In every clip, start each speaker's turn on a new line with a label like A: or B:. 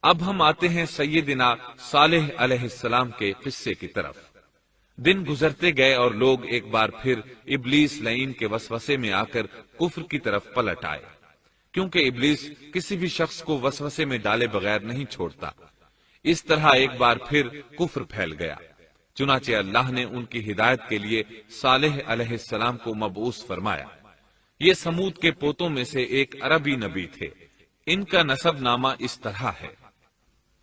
A: اب ہم آتے ہیں سیدنا صالح علیہ السلام کے قصے کی طرف۔ دن گزرتے گئے اور لوگ ایک بار پھر ابلیس لعین کے وسوسے میں آ کر کفر کی طرف پلٹ آئے، کیونکہ ابلیس کسی بھی شخص کو وسوسے میں ڈالے بغیر نہیں چھوڑتا۔ اس طرح ایک بار پھر کفر پھیل گیا، چنانچہ اللہ نے ان کی ہدایت کے لیے صالح علیہ السلام کو مبعوث فرمایا۔ یہ سمود کے پوتوں میں سے ایک عربی نبی تھے۔ ان کا نسب نامہ اس طرح ہے: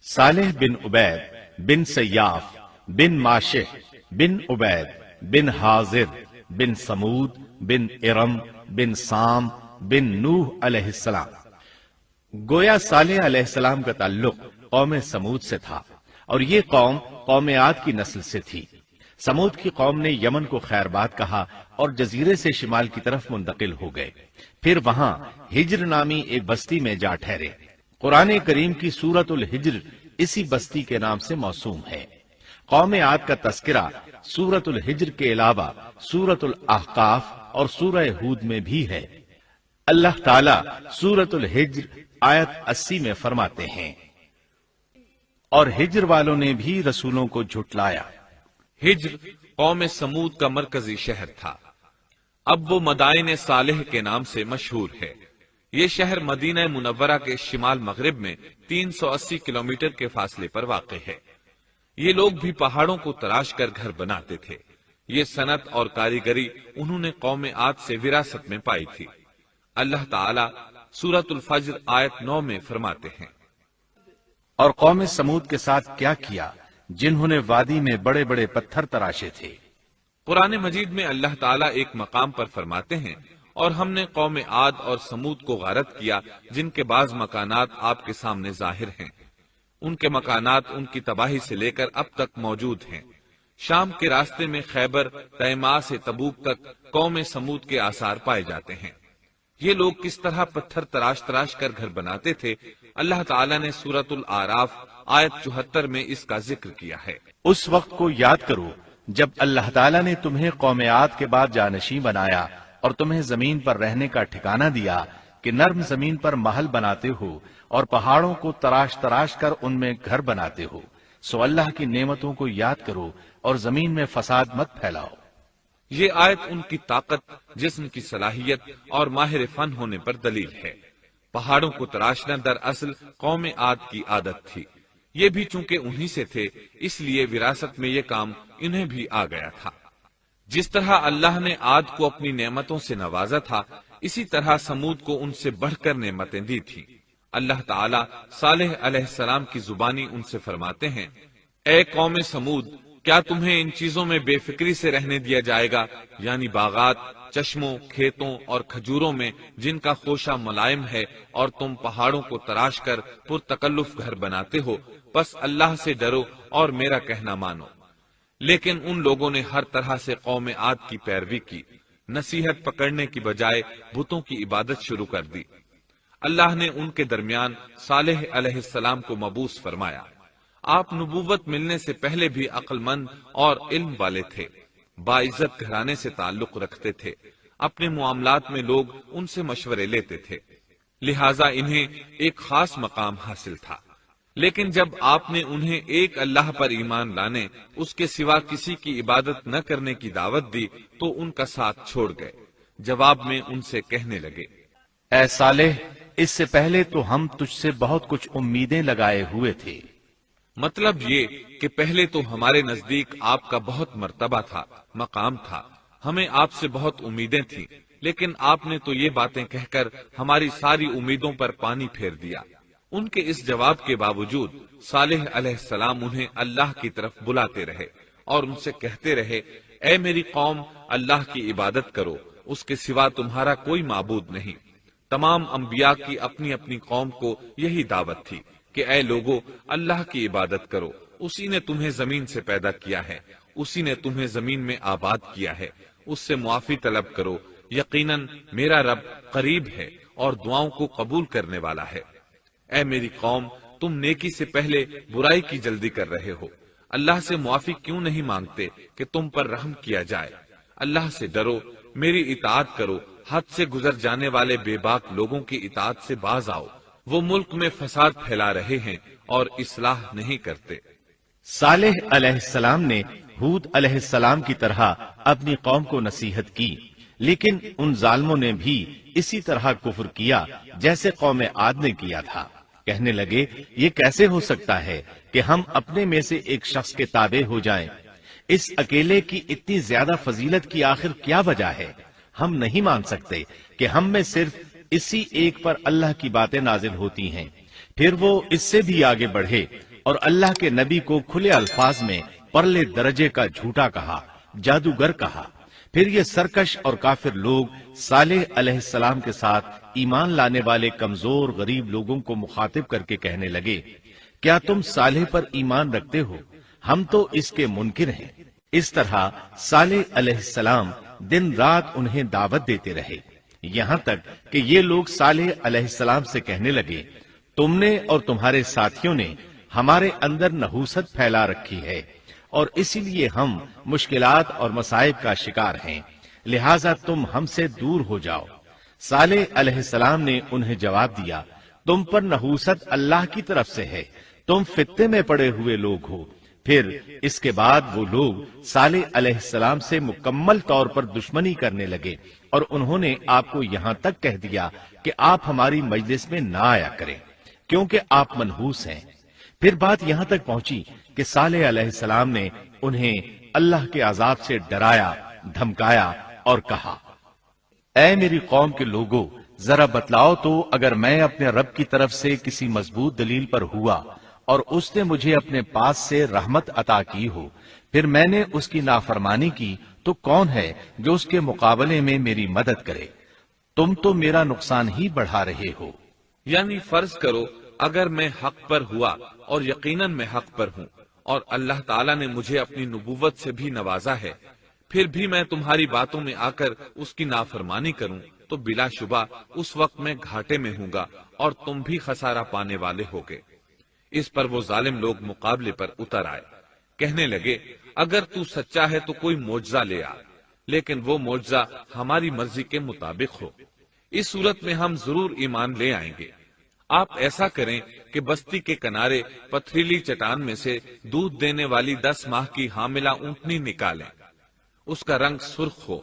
B: صالح بن عبید بن سیاف بن ماشح بن عبید بن حاضر بن سمود بن ارم بن سام بن نوح علیہ السلام۔ گویا صالح علیہ السلام کا تعلق قوم سمود سے تھا، اور یہ قوم قوم عاد کی نسل سے تھی۔ سمود کی قوم نے یمن کو خیر باد کہا اور جزیرے سے شمال کی طرف منتقل ہو گئے، پھر وہاں ہجر نامی ایک بستی میں جا ٹھہرے۔ قرآن کریم کی سورۃ الحجر اسی بستی کے نام سے موسوم ہے۔ قوم عاد کا تذکرہ سورۃ الحجر کے علاوہ سورۃ الاحقاف اور سورہ ہود میں بھی ہے۔ اللہ تعالی سورۃ الحجر آیت 80 میں فرماتے ہیں: اور ہجر والوں نے بھی رسولوں کو جھٹلایا۔
A: ہجر قوم سمود کا مرکزی شہر تھا۔ اب وہ مدائن صالح کے نام سے مشہور ہے۔ یہ شہر مدینہ منورہ کے شمال مغرب میں 380 کلومیٹر کے فاصلے پر واقع ہے۔ یہ لوگ بھی پہاڑوں کو تراش کر گھر بناتے تھے۔ یہ صنعت اور کاریگری انہوں نے قوم عاد سے وراثت میں پائی تھی۔ اللہ تعالی سورۃ الفجر آیت 9 میں فرماتے ہیں:
B: اور قوم سمود کے ساتھ کیا کیا جنہوں نے وادی میں بڑے بڑے پتھر تراشے تھے۔
A: قرآن مجید میں اللہ تعالیٰ ایک مقام پر فرماتے ہیں: اور ہم نے قوم عاد اور سمود کو غارت کیا جن کے بعض مکانات آپ کے سامنے ظاہر ہیں۔ ان کے مکانات ان کی تباہی سے لے کر اب تک موجود ہیں۔ شام کے راستے میں خیبر، تیما سے تبوک تک قوم سمود کے آثار پائے جاتے ہیں۔ یہ لوگ کس طرح پتھر تراش تراش کر گھر بناتے تھے، اللہ تعالیٰ نے سورۃ الاعراف آیت 74 میں اس کا ذکر کیا ہے۔
B: اس وقت کو یاد کرو جب اللہ تعالیٰ نے تمہیں قوم عاد کے بعد جانشین بنایا اور تمہیں زمین پر رہنے کا ٹھکانہ دیا کہ نرم زمین پر محل بناتے ہو اور پہاڑوں کو تراش تراش کر ان میں گھر بناتے ہو۔ سو اللہ کی نعمتوں کو یاد کرو اور زمین میں فساد مت پھیلاؤ۔
A: یہ آیت ان کی طاقت، جسم کی صلاحیت اور ماہر فن ہونے پر دلیل ہے۔ پہاڑوں کو تراشنا دراصل قوم عاد کی عادت تھی۔ یہ بھی چونکہ انہی سے تھے، اس لیے وراثت میں یہ کام انہیں بھی آ گیا تھا۔ جس طرح اللہ نے عاد کو اپنی نعمتوں سے نوازا تھا، اسی طرح سمود کو ان سے بڑھ کر نعمتیں دی تھی۔ اللہ تعالیٰ صالح علیہ السلام کی زبانی ان سے فرماتے ہیں: اے قوم سمود، کیا تمہیں ان چیزوں میں بے فکری سے رہنے دیا جائے گا، یعنی باغات، چشموں، کھیتوں اور کھجوروں میں جن کا خوشہ ملائم ہے، اور تم پہاڑوں کو تراش کر پرتکلف گھر بناتے ہو؟ بس اللہ سے ڈرو اور میرا کہنا مانو۔ لیکن ان لوگوں نے ہر طرح سے قوم عاد کی پیروی کی، نصیحت پکڑنے کی بجائے بتوں کی عبادت شروع کر دی۔ اللہ نے ان کے درمیان صالح علیہ السلام کو مبعوث فرمایا۔ آپ نبوت ملنے سے پہلے بھی عقل مند اور علم والے تھے، باعزت گھرانے سے تعلق رکھتے تھے، اپنے معاملات میں لوگ ان سے مشورے لیتے تھے، لہٰذا انہیں ایک خاص مقام حاصل تھا۔ لیکن جب آپ نے انہیں ایک اللہ پر ایمان لانے، اس کے سوا کسی کی عبادت نہ کرنے کی دعوت دی تو ان کا ساتھ چھوڑ گئے۔ جواب میں ان سے کہنے لگے:
B: اے صالح، اس سے پہلے تو ہم تجھ سے بہت کچھ امیدیں لگائے ہوئے تھے۔
A: مطلب یہ کہ پہلے تو ہمارے نزدیک آپ کا بہت مرتبہ تھا، مقام تھا، ہمیں آپ سے بہت امیدیں تھیں، لیکن آپ نے تو یہ باتیں کہہ کر ہماری ساری امیدوں پر پانی پھیر دیا۔ ان کے اس جواب کے باوجود صالح علیہ السلام انہیں اللہ کی طرف بلاتے رہے اور ان سے کہتے رہے: اے میری قوم، اللہ کی عبادت کرو، اس کے سوا تمہارا کوئی معبود نہیں۔ تمام انبیاء کی اپنی اپنی قوم کو یہی دعوت تھی کہ اے لوگو، اللہ کی عبادت کرو، اسی نے تمہیں زمین سے پیدا کیا ہے، اسی نے تمہیں زمین میں آباد کیا ہے، اس سے معافی طلب کرو، یقیناً میرا رب قریب ہے اور دعاؤں کو قبول کرنے والا ہے۔ اے میری قوم، تم نیکی سے پہلے برائی کی جلدی کر رہے ہو، اللہ سے معافی کیوں نہیں مانگتے کہ تم پر رحم کیا جائے؟ اللہ سے ڈرو، میری اطاعت کرو، حد سے گزر جانے والے بے باک لوگوں کی اطاعت سے باز آؤ، وہ ملک میں فساد پھیلا رہے ہیں اور اصلاح نہیں کرتے۔
B: صالح علیہ السلام نے ہود علیہ السلام کی طرح اپنی قوم کو نصیحت کی، لیکن ان ظالموں نے بھی اسی طرح کفر کیا جیسے قوم عاد نے کیا تھا۔ کہنے لگے یہ کیسے ہو سکتا ہے کہ ہم اپنے میں سے ایک شخص کے تابع ہو جائیں؟ اس اکیلے کی اتنی زیادہ فضیلت کی آخر کیا وجہ ہے؟ ہم نہیں مان سکتے کہ ہم میں صرف اسی ایک پر اللہ کی باتیں نازل ہوتی ہیں۔ پھر وہ اس سے بھی آگے بڑھے اور اللہ کے نبی کو کھلے الفاظ میں پرلے درجے کا جھوٹا کہا، جادوگر کہا۔ پھر یہ سرکش اور کافر لوگ صالح علیہ السلام کے ساتھ ایمان لانے والے کمزور غریب لوگوں کو مخاطب کر کے کہنے لگے، کیا تم صالح پر ایمان رکھتے ہو؟ ہم تو اس کے منکر ہیں۔ اس طرح صالح علیہ السلام دن رات انہیں دعوت دیتے رہے، یہاں تک کہ یہ لوگ صالح علیہ السلام سے کہنے لگے، تم نے اور تمہارے ساتھیوں نے ہمارے اندر نحوست پھیلا رکھی ہے اور اسی لیے ہم مشکلات اور مصائب کا شکار ہیں، لہذا تم ہم سے دور ہو جاؤ۔ صالح علیہ السلام نے انہیں جواب دیا، تم پر نحوست اللہ کی طرف سے ہے، تم فتنے میں پڑے ہوئے لوگ ہو۔ پھر اس کے بعد وہ لوگ صالح علیہ السلام سے مکمل طور پر دشمنی کرنے لگے اور انہوں نے آپ کو یہاں تک کہہ دیا کہ آپ ہماری مجلس میں نہ آیا کریں کیونکہ آپ منحوس ہیں۔ پھر بات یہاں تک پہنچی کہ صالح علیہ السلام نے انہیں اللہ کے عذاب سے ڈرایا، دھمکایا اور کہا، اے میری قوم کے لوگوں، ذرا بتلاؤ تو اگر میں اپنے رب کی طرف سے کسی مضبوط دلیل پر ہوا اور اس نے مجھے اپنے پاس سے رحمت عطا کی ہو، پھر میں نے اس کی نافرمانی کی، تو کون ہے جو اس کے مقابلے میں میری مدد کرے؟ تم تو میرا نقصان ہی بڑھا رہے ہو۔
A: یعنی فرض کرو اگر میں حق پر ہوا اور یقیناً میں حق پر ہوں اور اللہ تعالیٰ نے مجھے اپنی نبوت سے بھی نوازا ہے، پھر بھی میں تمہاری باتوں میں آ کر اس کی نافرمانی کروں تو بلا شبہ اس وقت میں گھاٹے میں ہوں گا اور تم بھی خسارہ پانے والے ہوگے۔ اس پر وہ ظالم لوگ مقابلے پر اتر آئے، کہنے لگے اگر تو سچا ہے تو کوئی معجزہ لے آ، لیکن وہ معجزہ ہماری مرضی کے مطابق ہو، اس صورت میں ہم ضرور ایمان لے آئیں گے۔ آپ ایسا کریں کہ بستی کے کنارے پتھریلی چٹان میں سے دودھ دینے والی 10 ماہ کی حاملہ اونٹنی نکالیں، اس کا رنگ سرخ ہو۔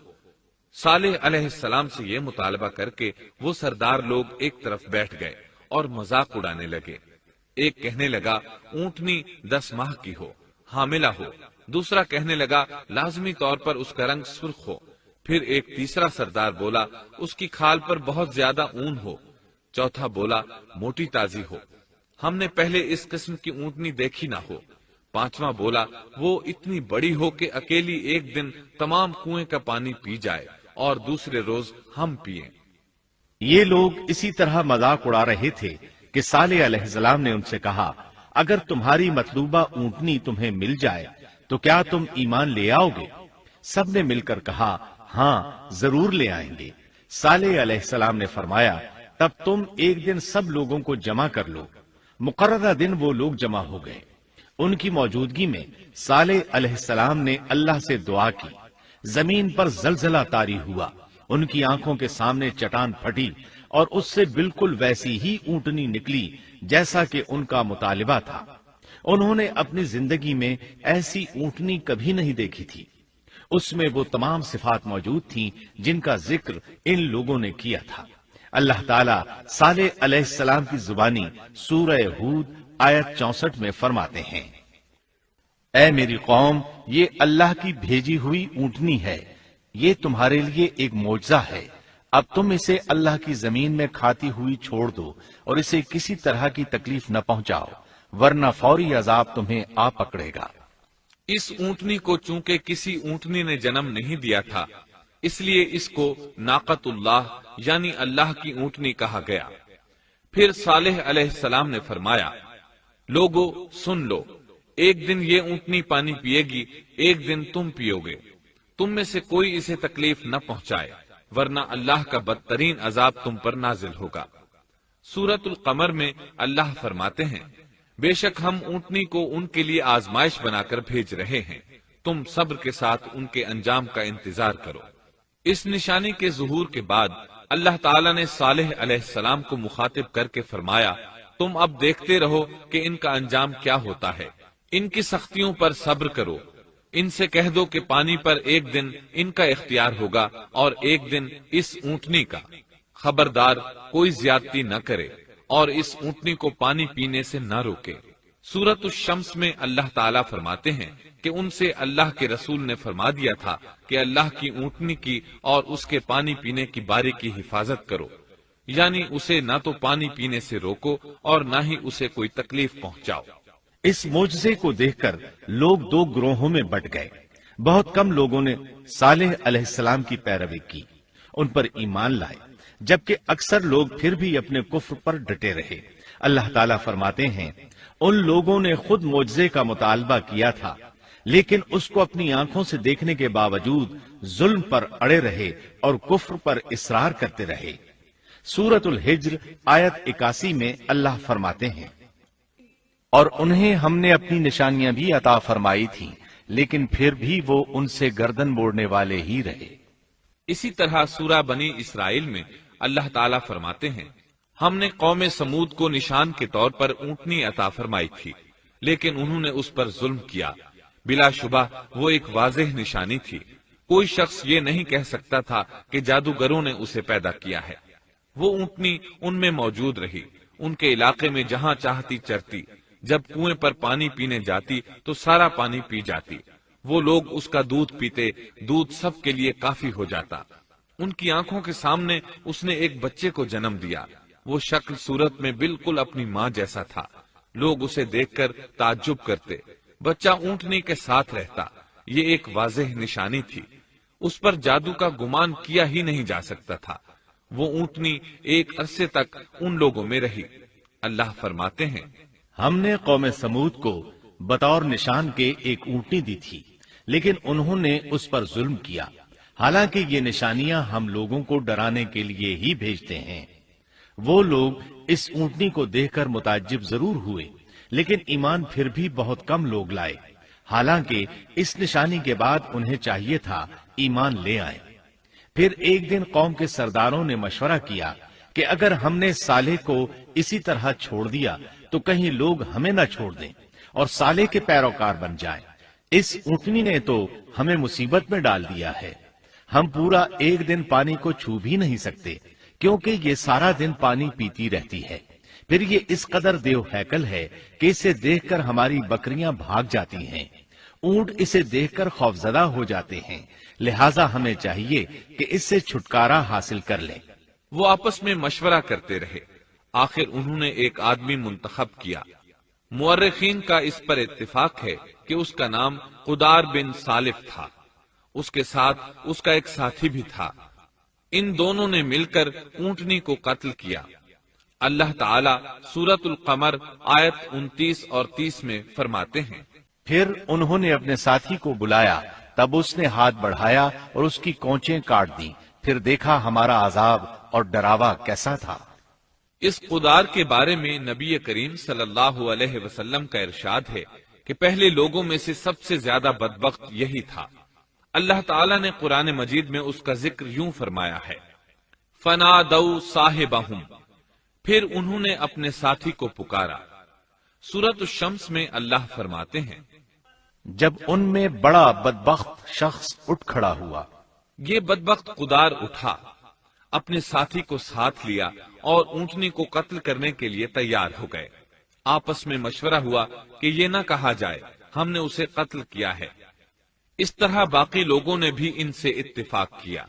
A: صالح علیہ السلام سے یہ مطالبہ کر کے وہ سردار لوگ ایک طرف بیٹھ گئے اور مذاق اڑانے لگے۔ ایک کہنے لگا اونٹنی 10 ماہ کی ہو، حاملہ ہو، دوسرا کہنے لگا لازمی طور پر اس کا رنگ سرخ ہو، پھر ایک تیسرا سردار بولا اس کی کھال پر بہت زیادہ اون ہو، چوتھا بولا موٹی تازی ہو، ہم نے پہلے اس قسم کی اونٹنی دیکھی نہ ہو، پانچواں بولا وہ اتنی بڑی ہو کہ اکیلی ایک دن تمام کنویں کا پانی پی جائے اور دوسرے روز ہم پیئیں۔
B: یہ لوگ اسی طرح مذاق اڑا رہے تھے کہ صالح علیہ السلام نے ان سے کہا، اگر تمہاری مطلوبہ اونٹنی تمہیں مل جائے تو کیا تم ایمان لے آؤ گے؟ سب نے مل کر کہا، ہاں ضرور لے آئیں گے۔ صالح علیہ السلام نے فرمایا، تب تم ایک دن سب لوگوں کو جمع کر لو۔ مقررہ دن وہ لوگ جمع ہو گئے۔ ان کی موجودگی میں صالح علیہ السلام نے اللہ سے دعا کی، زمین پر زلزلہ طاری ہوا، ان کی آنکھوں کے سامنے چٹان پھٹی اور اس سے بالکل ویسی ہی اونٹنی نکلی جیسا کہ ان کا مطالبہ تھا۔ انہوں نے اپنی زندگی میں ایسی اونٹنی کبھی نہیں دیکھی تھی، اس میں وہ تمام صفات موجود تھیں جن کا ذکر ان لوگوں نے کیا تھا۔ اللہ تعالیٰ صالح علیہ السلام کی زبانی سورہ ہود آیت 64 میں فرماتے ہیں، اے میری قوم، یہ اللہ کی بھیجی ہوئی اونٹنی ہے، یہ تمہارے لیے ایک معجزہ ہے، اب تم اسے اللہ کی زمین میں کھاتی ہوئی چھوڑ دو اور اسے کسی طرح کی تکلیف نہ پہنچاؤ، ورنہ فوری عذاب تمہیں آ پکڑے گا۔
A: اس اونٹنی کو چونکہ کسی اونٹنی نے جنم نہیں دیا تھا، اس لیے اس کو ناقۃ اللہ یعنی اللہ کی اونٹنی کہا گیا۔ پھر صالح علیہ السلام نے فرمایا، لوگو سن لو، ایک دن یہ اونٹنی پانی پیے گی، ایک دن تم پیو گے، تم میں سے کوئی اسے تکلیف نہ پہنچائے، ورنہ اللہ کا بدترین عذاب تم پر نازل ہوگا۔ سورۃ القمر میں اللہ فرماتے ہیں، بے شک ہم اونٹنی کو ان کے لیے آزمائش بنا کر بھیج رہے ہیں، تم صبر کے ساتھ ان کے انجام کا انتظار کرو۔ اس نشانی کے ظہور کے بعد اللہ تعالیٰ نے صالح علیہ السلام کو مخاطب کر کے فرمایا، تم اب دیکھتے رہو کہ ان کا انجام کیا ہوتا ہے، ان کی سختیوں پر صبر کرو، ان سے کہہ دو کہ پانی پر ایک دن ان کا اختیار ہوگا اور ایک دن اس اونٹنی کا، خبردار کوئی زیادتی نہ کرے اور اس اونٹنی کو پانی پینے سے نہ روکے۔ سورۃ الشمس میں اللہ تعالیٰ فرماتے ہیں کہ ان سے اللہ کے رسول نے فرما دیا تھا کہ اللہ کی اونٹنی کی اور اس کے پانی پینے کی باری کی حفاظت کرو، یعنی اسے نہ تو پانی پینے سے روکو اور نہ ہی اسے کوئی تکلیف پہنچاؤ۔
B: اس معجزے کو دیکھ کر لوگ دو گروہوں میں بٹ گئے۔ بہت کم لوگوں نے صالح علیہ السلام کی پیروی کی، ان پر ایمان لائے، جبکہ اکثر لوگ پھر بھی اپنے کفر پر ڈٹے رہے۔ اللہ تعالیٰ فرماتے ہیں، ان لوگوں نے خود معجزے کا مطالبہ کیا تھا، لیکن اس کو اپنی آنکھوں سے دیکھنے کے باوجود ظلم پر اڑے رہے اور کفر پر اصرار کرتے رہے۔ سورۃ الحجر آیت 81 میں اللہ فرماتے ہیں، اور انہیں ہم نے اپنی نشانیاں بھی عطا فرمائی تھیں، لیکن پھر بھی وہ ان سے گردن موڑنے والے ہی رہے۔
A: اسی طرح سورہ بنی اسرائیل میں اللہ تعالیٰ فرماتے ہیں، ہم نے قوم سمود کو نشان کے طور پر اونٹنی عطا فرمائی تھی، لیکن انہوں نے اس پر ظلم کیا۔ بلا شبہ وہ ایک واضح نشانی تھی، کوئی شخص یہ نہیں کہہ سکتا تھا کہ جادوگروں نے اسے پیدا کیا ہے۔ وہ اونٹنی ان میں موجود رہی، ان کے علاقے میں جہاں چاہتی چرتی، جب کنویں پر پانی پینے جاتی تو سارا پانی پی جاتی، وہ لوگ اس کا دودھ پیتے، دودھ سب کے لیے کافی ہو جاتا۔ ان کی آنکھوں کے سامنے اس نے ایک بچے کو جنم دیا، وہ شکل صورت میں بالکل اپنی ماں جیسا تھا، لوگ اسے دیکھ کر تعجب کرتے، بچہ اونٹنی کے ساتھ رہتا، یہ ایک واضح نشانی تھی، اس پر جادو کا گمان کیا ہی نہیں جا سکتا تھا۔ وہ اونٹنی ایک عرصے تک ان لوگوں میں رہی۔ اللہ فرماتے ہیں،
B: ہم نے قوم سمود کو بطور نشان کے ایک اونٹنی دی تھی، لیکن انہوں نے اس پر ظلم کیا، حالانکہ یہ نشانیاں ہم لوگوں کو ڈرانے کے لیے ہی بھیجتے ہیں۔ وہ لوگ اس اونٹنی کو دیکھ کر متعجب ضرور ہوئے، لیکن ایمان پھر بھی بہت کم لوگ لائے، حالانکہ اس نشانی کے بعد انہیں چاہیے تھا ایمان لے آئیں۔ پھر ایک دن قوم کے سرداروں نے مشورہ کیا کہ اگر ہم نے صالح کو اسی طرح چھوڑ دیا تو کہیں لوگ ہمیں نہ چھوڑ دیں اور صالح کے پیروکار بن جائیں۔ اس اونٹنی نے تو ہمیں مصیبت میں ڈال دیا ہے، ہم پورا ایک دن پانی کو چھو بھی نہیں سکتے، کیونکہ یہ سارا دن پانی پیتی رہتی ہے۔ پھر یہ اس قدر دیو ہیکل ہے کہ اسے دیکھ کر ہماری بکریاں بھاگ جاتی ہیں، اونٹ اسے دیکھ کر خوفزدہ ہو جاتے ہیں، لہٰذا ہمیں چاہیے کہ اس سے چھٹکارا حاصل کر لیں۔
A: وہ آپس میں مشورہ کرتے رہے، آخر انہوں نے ایک آدمی منتخب کیا۔ مورخین کا اس پر اتفاق ہے کہ اس کا نام قدار بن سالف تھا، اس کے ساتھ اس کا ایک ساتھی بھی تھا۔ ان دونوں نے مل کر اونٹنی کو قتل کیا۔ اللہ تعالی سورۃ القمر آیت 29 اور 30 میں فرماتے ہیں،
B: پھر انہوں نے اپنے ساتھی کو بلایا، تب اس نے ہاتھ بڑھایا اور اس کی کونچیں کاٹ دیں، پھر دیکھا ہمارا عذاب اور ڈراوا کیسا تھا۔
A: اس قدار کے بارے میں نبی کریم صلی اللہ علیہ وسلم کا ارشاد ہے کہ پہلے لوگوں میں سے سب سے زیادہ بدبخت یہی تھا۔ اللہ تعالیٰ نے قرآن مجید میں اس کا ذکر یوں فرمایا ہے، فَنَادَوْا صَاحِبَهُمْ، پھر انہوں نے اپنے ساتھی کو پکارا۔ سورۃ الشمس میں اللہ فرماتے ہیں،
B: جب ان میں بڑا بدبخت شخص اٹھ کھڑا ہوا،
A: یہ بدبخت قدار اٹھا، اپنے ساتھی کو ساتھ لیا اور اونٹنی کو قتل کرنے کے لیے تیار ہو گئے۔ آپس میں مشورہ ہوا کہ یہ نہ کہا جائے ہم نے اسے قتل کیا ہے۔ اس طرح باقی لوگوں نے بھی ان سے اتفاق کیا۔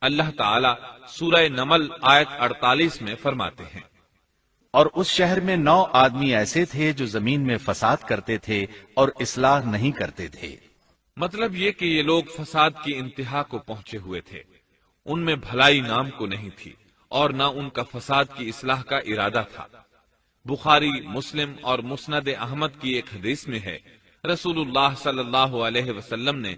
A: اللہ تعالیٰ سورہ نمل آیت 48 میں فرماتے ہیں،
B: اور اس شہر میں 9 آدمی ایسے تھے جو زمین میں فساد کرتے تھے اور اصلاح نہیں کرتے تھے۔
A: مطلب یہ کہ یہ لوگ فساد کی انتہا کو پہنچے ہوئے تھے، ان میں بھلائی نام کو نہیں تھی اور نہ ان کا فساد کی اصلاح کا ارادہ تھا۔ بخاری، مسلم اور مسند احمد کی ایک حدیث میں ہے، رسول اللہ صلی اللہ علیہ وسلم نے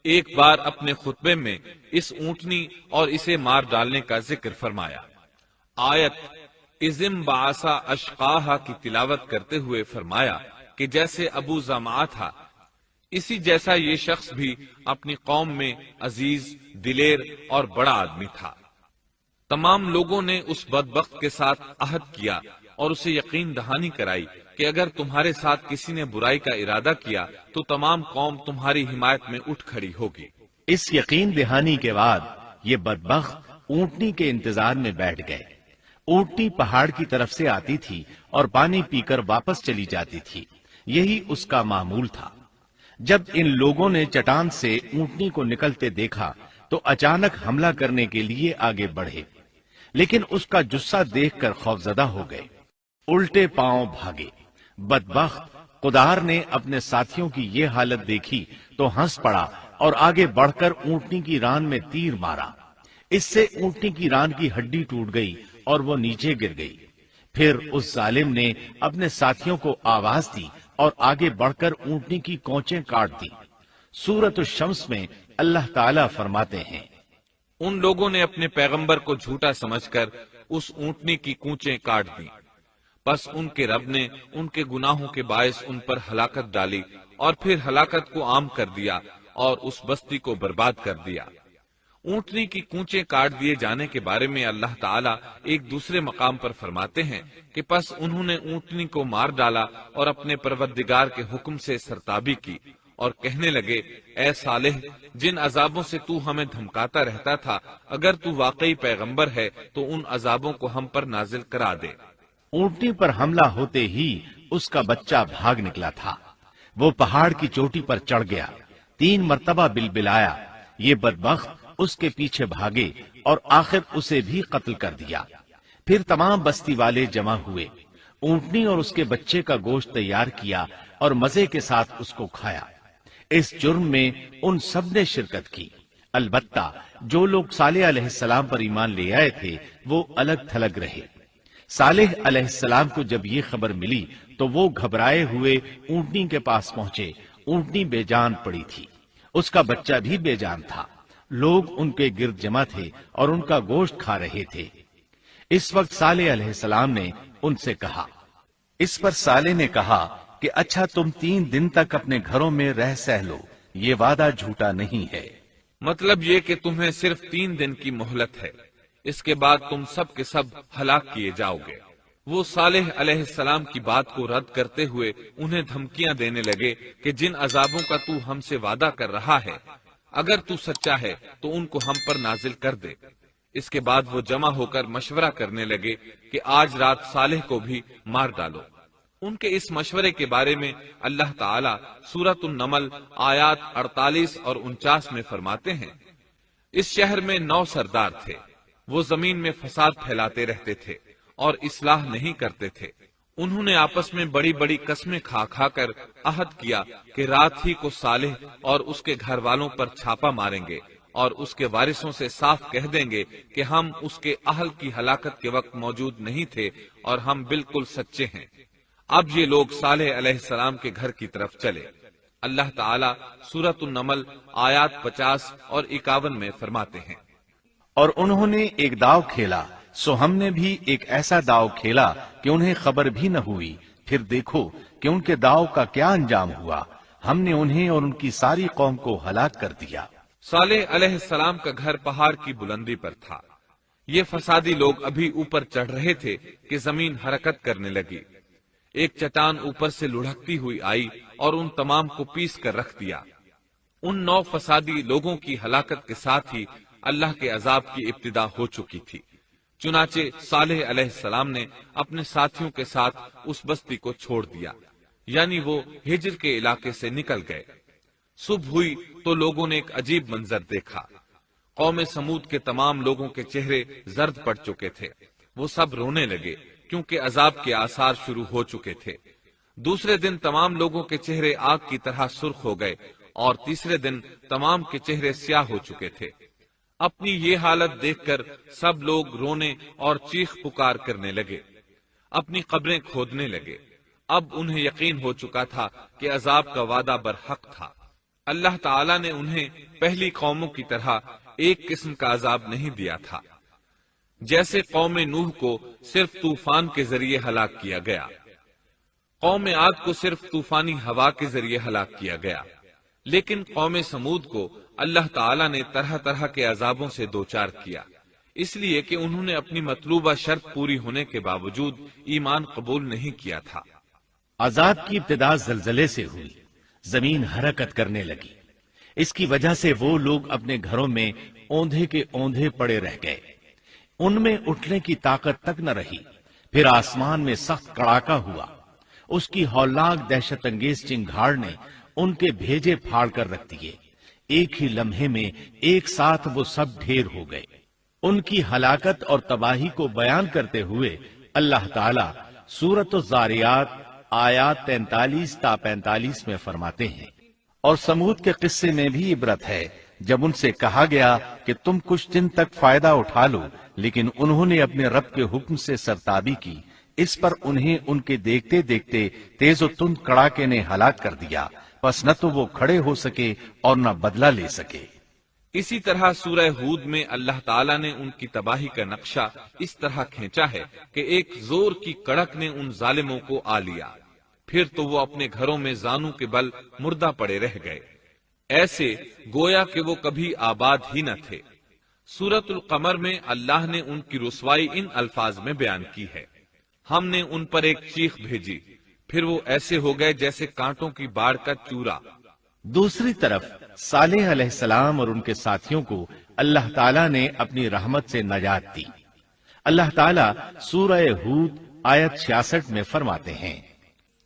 A: ایک بار اپنے خطبے میں اس اونٹنی اور اسے مار ڈالنے کا ذکر فرمایا۔ آیت اذم بعثا اشقاہا کی تلاوت کرتے ہوئے فرمایا کہ جیسے ابو زمعہ تھا، اسی جیسا یہ شخص بھی اپنی قوم میں عزیز، دلیر اور بڑا آدمی تھا۔ تمام لوگوں نے اس بدبخت کے ساتھ عہد کیا اور اسے یقین دہانی کرائی کہ اگر تمہارے ساتھ کسی نے برائی کا ارادہ کیا تو تمام قوم تمہاری حمایت میں اٹھ کھڑی ہوگی۔
B: اس یقین دہانی کے بعد یہ بدبخت اونٹنی کے انتظار میں بیٹھ گئے۔ اونٹنی پہاڑ کی طرف سے آتی تھی اور پانی پی کر واپس چلی جاتی تھی، یہی اس کا معمول تھا۔ جب ان لوگوں نے چٹان سے اونٹنی کو نکلتے دیکھا تو اچانک حملہ کرنے کے لیے آگے بڑھے، لیکن اس کا جثہ دیکھ کر خوفزدہ ہو گئے، الٹے پاؤں بھاگے۔ بدبخت قدار نے اپنے ساتھیوں کی یہ حالت دیکھی تو ہنس پڑا اور آگے بڑھ کر اونٹنی کی ران میں تیر مارا۔ اس سے اونٹنی کی ران کی ہڈی ٹوٹ گئی اور وہ نیچے گر گئی۔ پھر اس ظالم نے اپنے ساتھیوں کو آواز دی اور آگے بڑھ کر اونٹنی کی کونچیں کاٹ دی۔ سورۃ الشمس میں اللہ تعالیٰ فرماتے ہیں،
A: ان لوگوں نے اپنے پیغمبر کو جھوٹا سمجھ کر اس اونٹنی کی کونچیں کاٹ دی، پس ان کے رب نے ان کے گناہوں کے باعث ان پر ہلاکت ڈالی اور پھر ہلاکت کو عام کر دیا اور اس بستی کو برباد کر دیا۔ اونٹنی کی کونچیں کاٹ دیے جانے کے بارے میں اللہ تعالیٰ ایک دوسرے مقام پر فرماتے ہیں کہ پس انہوں نے اونٹنی کو مار ڈالا اور اپنے پروردگار کے حکم سے سرتابی کی اور کہنے لگے، اے صالح، جن عذابوں سے تو ہمیں دھمکاتا رہتا تھا، اگر تو واقعی پیغمبر ہے تو ان عذابوں کو ہم پر نازل کرا دے۔
B: اونٹنی پر حملہ ہوتے ہی اس کا بچہ بھاگ نکلا تھا۔ وہ پہاڑ کی چوٹی پر چڑھ گیا، 3 مرتبہ بلبلایا۔ یہ بدبخت اس کے پیچھے بھاگے اور آخر اسے بھی قتل کر دیا۔ پھر تمام بستی والے جمع ہوئے، اونٹنی اور اس کے بچے کا گوشت تیار کیا اور مزے کے ساتھ اس کو کھایا۔ اس جرم میں ان سب نے شرکت کی، البتہ جو لوگ صالح علیہ السلام پر ایمان لے آئے تھے وہ الگ تھلگ رہے۔ صالح علیہ السلام کو جب یہ خبر ملی تو وہ گھبرائے ہوئے اونٹنی کے پاس پہنچے۔ اونٹنی بے جان پڑی تھی، اس کا بچہ بھی بے جان تھا۔ لوگ ان کے گرد جمع تھے اور ان کا گوشت کھا رہے تھے۔ اس وقت صالح علیہ السلام نے ان سے کہا، اس پر صالح نے کہا کہ اچھا تم 3 دن تک اپنے گھروں میں رہ سہ لو، یہ وعدہ جھوٹا نہیں ہے۔
A: مطلب یہ کہ تمہیں صرف 3 دن کی مہلت ہے، اس کے بعد تم سب کے سب ہلاک کیے جاؤ گے۔ وہ صالح علیہ السلام کی بات کو رد کرتے ہوئے انہیں دھمکیاں دینے لگے کہ جن عذابوں کا تو ہم سے وعدہ کر رہا ہے، اگر تو سچا ہے تو ان کو ہم پر نازل کر دے۔ اس کے بعد وہ جمع ہو کر مشورہ کرنے لگے کہ آج رات صالح کو بھی مار ڈالو۔ ان کے اس مشورے کے بارے میں اللہ تعالیٰ سورۃ النمل آیات 48 اور 49 میں فرماتے ہیں، اس شہر میں 9 سردار تھے، وہ زمین میں فساد پھیلاتے رہتے تھے اور اصلاح نہیں کرتے تھے۔ انہوں نے آپس میں بڑی بڑی قسمیں کھا کھا کر عہد کیا کہ رات ہی کو صالح اور اس کے گھر والوں پر چھاپا ماریں گے اور اس کے وارثوں سے صاف کہہ دیں گے کہ ہم اس کے اہل کی ہلاکت کے وقت موجود نہیں تھے اور ہم بالکل سچے ہیں۔ اب یہ لوگ صالح علیہ السلام کے گھر کی طرف چلے۔ اللہ تعالیٰ سورۃ النمل آیات 50 اور 51 میں فرماتے ہیں،
B: اور انہوں نے ایک داؤ کھیلا، سو ہم نے بھی ایک ایسا داؤ کھیلا کہ انہیں خبر بھی نہ ہوئی۔ پھر دیکھو کہ ان کے داؤ کا کیا انجام ہوا، ہم نے انہیں اور ان کی ساری قوم کو ہلاک کر دیا۔
A: صالح علیہ السلام کا گھر پہاڑ کی بلندی پر تھا۔ یہ فسادی لوگ ابھی اوپر چڑھ رہے تھے کہ زمین حرکت کرنے لگی۔ ایک چٹان اوپر سے لڑھکتی ہوئی آئی اور ان تمام کو پیس کر رکھ دیا۔ ان 9 فسادی لوگوں کی ہلاکت کے ساتھ ہی اللہ کے عذاب کی ابتدا ہو چکی تھی۔ چنانچہ صالح علیہ السلام نے اپنے ساتھیوں کے ساتھ اس بستی کو چھوڑ دیا، یعنی وہ ہجر کے علاقے سے نکل گئے۔ صبح ہوئی تو لوگوں نے ایک عجیب منظر دیکھا۔ قوم سمود کے تمام لوگوں کے چہرے زرد پڑ چکے تھے، وہ سب رونے لگے کیونکہ عذاب کے آثار شروع ہو چکے تھے۔ دوسرے دن تمام لوگوں کے چہرے آگ کی طرح سرخ ہو گئے اور تیسرے دن تمام کے چہرے سیاہ ہو چکے تھے۔ اپنی یہ حالت دیکھ کر سب لوگ رونے اور چیخ پکار کرنے لگے، اپنی قبریں کھودنے لگے۔ اب انہیں یقین ہو چکا تھا کہ عذاب کا وعدہ برحق تھا۔ اللہ تعالیٰ نے انہیں پہلی قوموں کی طرح ایک قسم کا عذاب نہیں دیا تھا، جیسے قوم نوح کو صرف طوفان کے ذریعے ہلاک کیا گیا، قوم عاد کو صرف طوفانی ہوا کے ذریعے ہلاک کیا گیا، لیکن قوم سمود کو اللہ تعالیٰ نے طرح طرح کے عذابوں سے دوچار کیا۔ اس لیے کہ انہوں نے اپنی مطلوبہ شرط پوری ہونے کے باوجود ایمان قبول نہیں کیا تھا۔
B: عذاب کی ابتدا زلزلے سے ہوئی، زمین حرکت کرنے لگی۔ اس کی وجہ سے وہ لوگ اپنے گھروں میں اوندھے کے اوندھے پڑے رہ گئے، ان میں اٹھنے کی طاقت تک نہ رہی۔ پھر آسمان میں سخت کڑاکا ہوا، اس کی ہولناک دہشت انگیز چنگھاڑ نے ان کے بھیجے پھاڑ کر رکھ دیے۔ ایک ہی لمحے میں ایک ساتھ وہ سب ڈھیر ہو گئے۔ ان کی ہلاکت اور تباہی کو بیان کرتے ہوئے اللہ تعالی سورۃ الذاریات آیات 43 تا 45 میں فرماتے ہیں، اور سمود کے قصے میں بھی عبرت ہے، جب ان سے کہا گیا کہ تم کچھ دن تک فائدہ اٹھا لو، لیکن انہوں نے اپنے رب کے حکم سے سرتابی کی، اس پر انہیں ان کے دیکھتے دیکھتے تیز و تند کڑاکے نے ہلاک کر دیا، پس نہ تو وہ کھڑے ہو سکے اور نہ بدلہ لے سکے۔
A: اسی طرح سورہ ہود میں اللہ تعالیٰ نے ان کی تباہی کا نقشہ اس طرح کھینچا ہے کہ ایک زور کی کڑک نے ان ظالموں کو آ لیا، پھر تو وہ اپنے گھروں میں زانوں کے بل مردہ پڑے رہ گئے، ایسے گویا کہ وہ کبھی آباد ہی نہ تھے۔ سورۃ القمر میں اللہ نے ان کی رسوائی ان الفاظ میں بیان کی ہے، ہم نے ان پر ایک چیخ بھیجی، پھر وہ ایسے ہو گئے جیسے کانٹوں کی باڑ کا چورا۔
B: دوسری طرف صالح علیہ السلام اور ان کے ساتھیوں کو اللہ تعالیٰ نے اپنی رحمت سے نجات دی۔ اللہ تعالیٰ سورہ ہود آیت 66 میں فرماتے ہیں،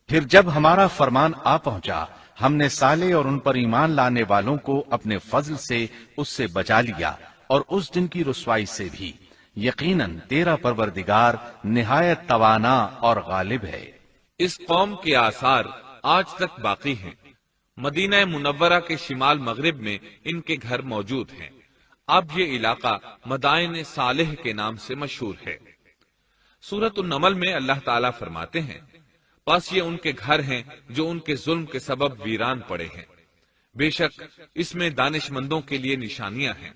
B: پھر جب ہمارا فرمان آ پہنچا، ہم نے صالح اور ان پر ایمان لانے والوں کو اپنے فضل سے اس سے بچا لیا، اور اس دن کی رسوائی سے بھی۔ یقیناً تیرا پروردگار نہایت توانا اور غالب ہے۔
A: اس قوم کے آثار آج تک باقی ہیں۔ مدینہ منورہ کے شمال مغرب میں ان کے گھر موجود ہیں۔ اب یہ علاقہ مدائن صالح کے نام سے مشہور ہے۔ سورۃ النمل میں اللہ تعالیٰ فرماتے ہیں، پس یہ ان کے گھر ہیں جو ان کے ظلم کے سبب ویران پڑے ہیں، بے شک اس میں دانش مندوں کے لیے نشانیاں ہیں۔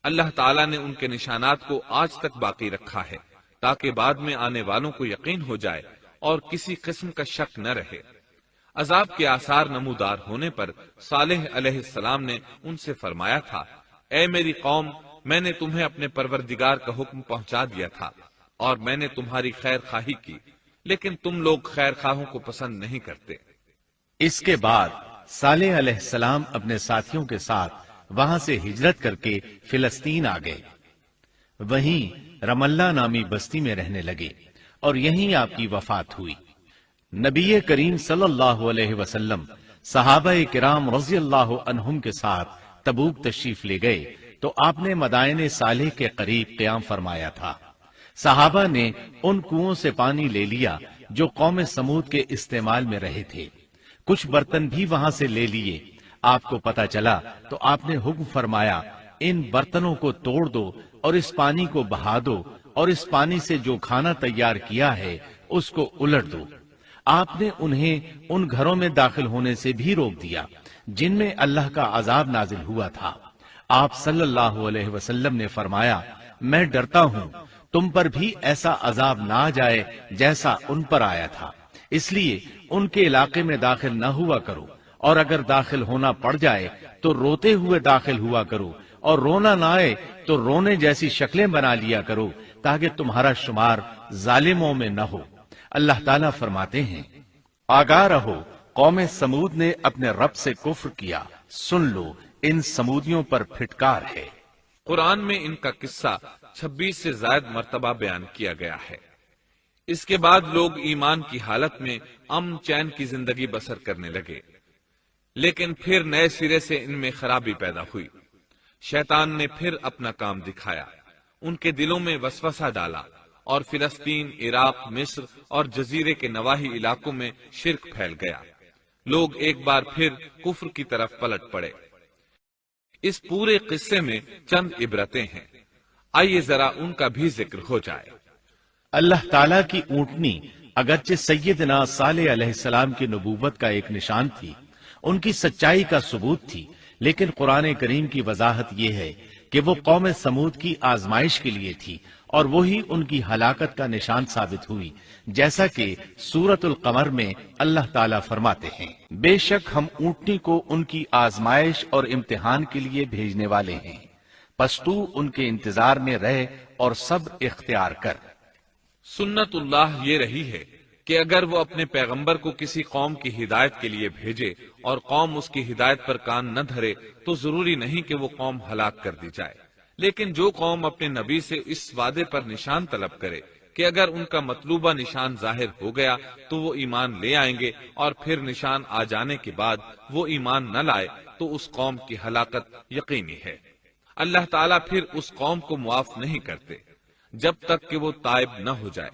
A: اللہ تعالیٰ نے ان کے نشانات کو آج تک باقی رکھا ہے تاکہ بعد میں آنے والوں کو یقین ہو جائے اور کسی قسم کا شک نہ رہے۔ عذاب کے آثار نمودار ہونے پر صالح علیہ السلام نے ان سے فرمایا تھا، اے میری قوم، میں نے تمہیں اپنے پروردگار کا حکم پہنچا دیا تھا اور میں نے تمہاری خیر خواہی کی، لیکن تم لوگ خیر خواہوں کو پسند نہیں کرتے۔
B: اس کے بعد صالح علیہ السلام اپنے ساتھیوں کے ساتھ وہاں سے ہجرت کر کے فلسطین آ گئے، وہیں رملہ نامی بستی میں رہنے لگے اور یہیں آپ کی وفات ہوئی۔ نبی کریم صلی اللہ علیہ وسلم صحابہ کرام رضی اللہ عنہم کے ساتھ تبوک تشریف لے گئے تو آپ نے مدائن صالح کے قریب قیام فرمایا تھا۔ صحابہ نے ان کنوؤں سے پانی لے لیا جو قوم سمود کے استعمال میں رہے تھے، کچھ برتن بھی وہاں سے لے لیے۔ آپ کو پتہ چلا تو آپ نے حکم فرمایا، ان برتنوں کو توڑ دو اور اس پانی کو بہا دو، اور اس پانی سے جو کھانا تیار کیا ہے اس کو الٹ دو۔ آپ نے انہیں ان گھروں میں داخل ہونے سے بھی روک دیا جن میں اللہ کا عذاب نازل ہوا تھا۔ آپ صلی اللہ علیہ وسلم نے فرمایا، میں ڈرتا ہوں تم پر بھی ایسا عذاب نہ آ جائے جیسا ان پر آیا تھا، اس لیے ان کے علاقے میں داخل نہ ہوا کرو، اور اگر داخل ہونا پڑ جائے تو روتے ہوئے داخل ہوا کرو، اور رونا نہ آئے تو رونے جیسی شکلیں بنا لیا کرو تاکہ تمہارا شمار ظالموں میں نہ ہو۔ اللہ تعالیٰ فرماتے ہیں، آگاہ رہو، قوم سمود نے اپنے رب سے کفر کیا، سن لو ان سمودیوں پر پھٹکار ہے۔
A: قرآن میں ان کا قصہ 26 سے زائد مرتبہ بیان کیا گیا ہے۔ اس کے بعد لوگ ایمان کی حالت میں امن چین کی زندگی بسر کرنے لگے، لیکن پھر نئے سرے سے ان میں خرابی پیدا ہوئی۔ شیطان نے پھر اپنا کام دکھایا، ان کے دلوں میں وسوسہ ڈالا، اور فلسطین، عراق، مصر اور جزیرے کے نواحی علاقوں میں شرک پھیل گیا۔ لوگ ایک بار پھر کفر کی طرف پلٹ پڑے۔ اس پورے قصے میں چند عبرتیں ہیں، آئیے ذرا ان کا بھی ذکر ہو جائے۔
B: اللہ تعالیٰ کی اونٹنی اگرچہ سیدنا صالح علیہ السلام کی نبوت کا ایک نشان تھی، ان کی سچائی کا ثبوت تھی، لیکن قرآن کریم کی وضاحت یہ ہے کہ وہ قوم سمود کی آزمائش کے لیے تھی، اور وہی ان کی ہلاکت کا نشان ثابت ہوئی، جیسا کہ سورۃ القمر میں اللہ تعالیٰ فرماتے ہیں، بے شک ہم اونٹنی کو ان کی آزمائش اور امتحان کے لیے بھیجنے والے ہیں، پس تو ان کے انتظار میں رہ اور صبر اختیار کر۔
A: سنت اللہ یہ رہی ہے کہ اگر وہ اپنے پیغمبر کو کسی قوم کی ہدایت کے لیے بھیجے اور قوم اس کی ہدایت پر کان نہ دھرے تو ضروری نہیں کہ وہ قوم ہلاک کر دی جائے، لیکن جو قوم اپنے نبی سے اس وعدے پر نشان طلب کرے کہ اگر ان کا مطلوبہ نشان ظاہر ہو گیا تو وہ ایمان لے آئیں گے، اور پھر نشان آ جانے کے بعد وہ ایمان نہ لائے تو اس قوم کی ہلاکت یقینی ہے۔ اللہ تعالیٰ پھر اس قوم کو معاف نہیں کرتے جب تک کہ وہ تائب نہ ہو جائے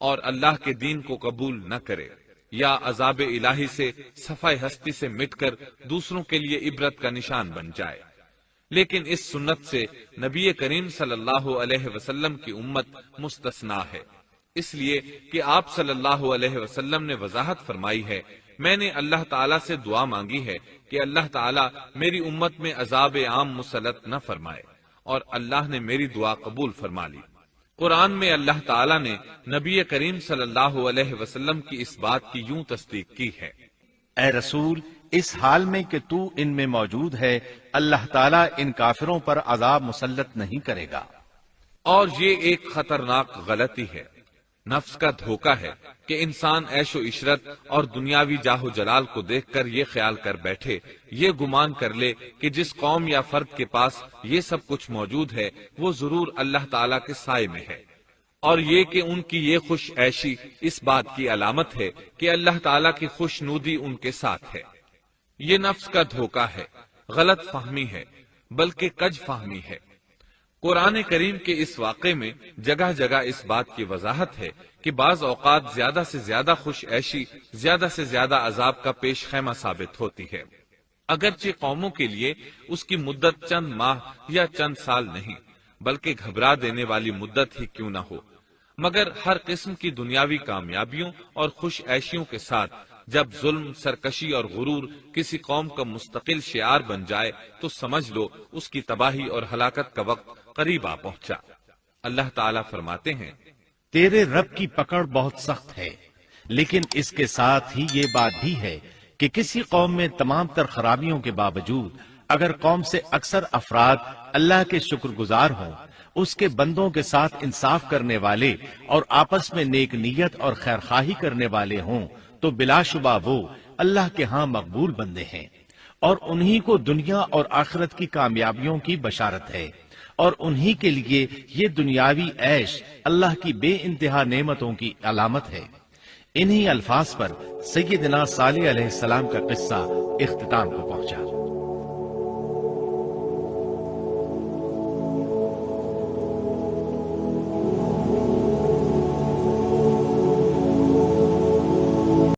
A: اور اللہ کے دین کو قبول نہ کرے، یا عذاب الہی سے صفحہ ہستی سے مٹ کر دوسروں کے لیے عبرت کا نشان بن جائے۔ لیکن اس سنت سے نبی کریم صلی اللہ علیہ وسلم کی امت مستثنا ہے، اس لیے کہ آپ صلی اللہ علیہ وسلم نے وضاحت فرمائی ہے، میں نے اللہ تعالیٰ سے دعا مانگی ہے کہ اللہ تعالیٰ میری امت میں عذاب عام مسلط نہ فرمائے، اور اللہ نے میری دعا قبول فرما لی۔ قرآن میں اللہ تعالیٰ نے نبی کریم صلی اللہ علیہ وسلم کی اس بات کی یوں تصدیق کی ہے،
B: اے رسول، اس حال میں کہ تو ان میں موجود ہے، اللہ تعالیٰ ان کافروں پر عذاب مسلط نہیں کرے گا۔
A: اور یہ ایک خطرناک غلطی ہے، نفس کا دھوکہ ہے کہ انسان عیش و عشرت اور دنیاوی جاہ و جلال کو دیکھ کر یہ خیال کر بیٹھے، یہ گمان کر لے کہ جس قوم یا فرد کے پاس یہ سب کچھ موجود ہے وہ ضرور اللہ تعالیٰ کے سائے میں ہے، اور یہ کہ ان کی یہ خوش عیشی اس بات کی علامت ہے کہ اللہ تعالیٰ کی خوش نودی ان کے ساتھ ہے۔ یہ نفس کا دھوکہ ہے، غلط فہمی ہے، بلکہ کج فہمی ہے۔ قرآن کریم کے اس واقعے میں جگہ جگہ اس بات کی وضاحت ہے کہ بعض اوقات زیادہ سے زیادہ خوش عیشی زیادہ سے زیادہ عذاب کا پیش خیمہ ثابت ہوتی ہے، اگرچہ قوموں کے لیے اس کی مدت چند ماہ یا چند سال نہیں بلکہ گھبرا دینے والی مدت ہی کیوں نہ ہو، مگر ہر قسم کی دنیاوی کامیابیوں اور خوش عیشیوں کے ساتھ جب ظلم، سرکشی اور غرور کسی قوم کا مستقل شعار بن جائے تو سمجھ لو اس کی تباہی اور ہلاکت کا وقت قریب آ پہنچا۔ اللہ تعالیٰ فرماتے ہیں،
B: تیرے رب کی پکڑ بہت سخت ہے، لیکن اس کے ساتھ ہی یہ بات بھی ہے کہ کسی قوم میں تمام تر خرابیوں کے باوجود اگر قوم سے اکثر افراد اللہ کے شکر گزار ہوں، اس کے بندوں کے ساتھ انصاف کرنے والے اور آپس میں نیک نیت اور خیرخواہی کرنے والے ہوں تو بلا شبہ وہ اللہ کے ہاں مقبول بندے ہیں، اور انہی کو دنیا اور آخرت کی کامیابیوں کی بشارت ہے، اور انہی کے لیے یہ دنیاوی عیش اللہ کی بے انتہا نعمتوں کی علامت ہے۔ انہی الفاظ پر سیدنا صالح علیہ السلام کا قصہ اختتام کو پہنچا۔